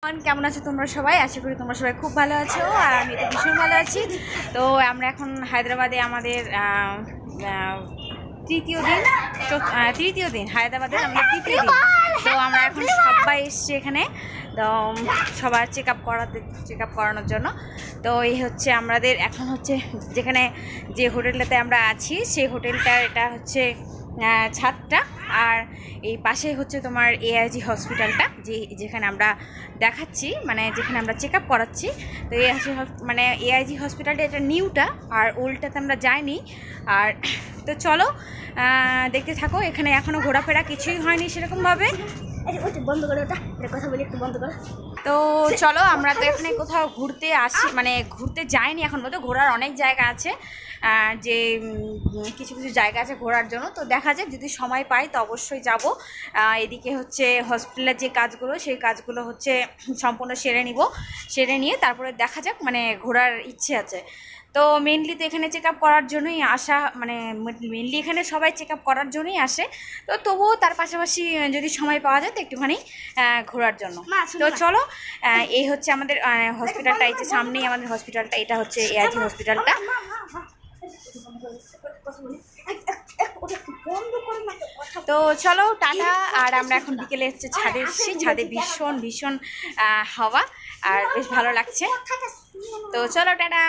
কেমন আছো তোমরা সবাই? আশা করি তোমরা সবাই খুব ভালো আছো আর আমি তো ভীষণ ভালো আছি। তো আমরা এখন হায়দ্রাবাদে আমাদের তৃতীয় দিন হায়দ্রাবাদের আমাদের তৃতীয় দিন। তো আমরা এখন সবাই এসছি এখানে, তো সবার চেক আপ করানোর জন্য। তো এই হচ্ছে আমাদের এখন হচ্ছে যেখানে যে হোটেলটাতে আমরা আছি সেই হোটেলটার এটা হচ্ছে ছাদটা, আর এই পাশে হচ্ছে তোমার এআইজি হসপিটালটা, যেখানে আমরা দেখাচ্ছি, মানে যেখানে আমরা চেক আপ করাচ্ছি। তো মানে এআইজি হসপিটালটা এটা নিউটা, আর ওল্ডটাতে আমরা যাইনি। আর তো চলো দেখতে থাকো। এখানে এখনও ঘোরাফেরা কিছুই হয়নি সেরকমভাবে। বন্ধ করে ওটা কথা বলি, একটু বন্ধ করো। তো চলো, আমরা তো এখানে কোথাও ঘুরতে আসি, মানে ঘুরতে যাইনি এখন পর্যন্ত। ঘোরার অনেক জায়গা আছে, যে কিছু কিছু জায়গা আছে ঘোরার জন্য। তো দেখা যাক, যদি সময় পাই তো অবশ্যই যাব। এদিকে হচ্ছে হসপিটালের যে কাজগুলো, সেই কাজগুলো হচ্ছে সম্পূর্ণ সেরে নিয়ে তারপরে দেখা যাক, মানে ঘোরার ইচ্ছে আছে। তো মেনলি তো এখানে চেক আপ করার জন্যই আসা, মানে মেনলি এখানে সবাই চেক আপ করার জন্যই আসে। তো তবুও তার পাশাপাশি যদি সময় পাওয়া যায় তো একটুখানি ঘোরার জন্য। তো চলো, এই হচ্ছে আমাদের হসপিটালটা, এই যে সামনেই আমাদের হসপিটালটা, এটা হচ্ছে এআইজি হসপিটালটা। তো চলো টাটা। আর আমরা এখন বিকেলে হচ্ছে ছাদে এসেছি, ছাদে ভীষণ ভীষণ হাওয়া আর বেশ ভালো লাগছে। তো চলো টাটা।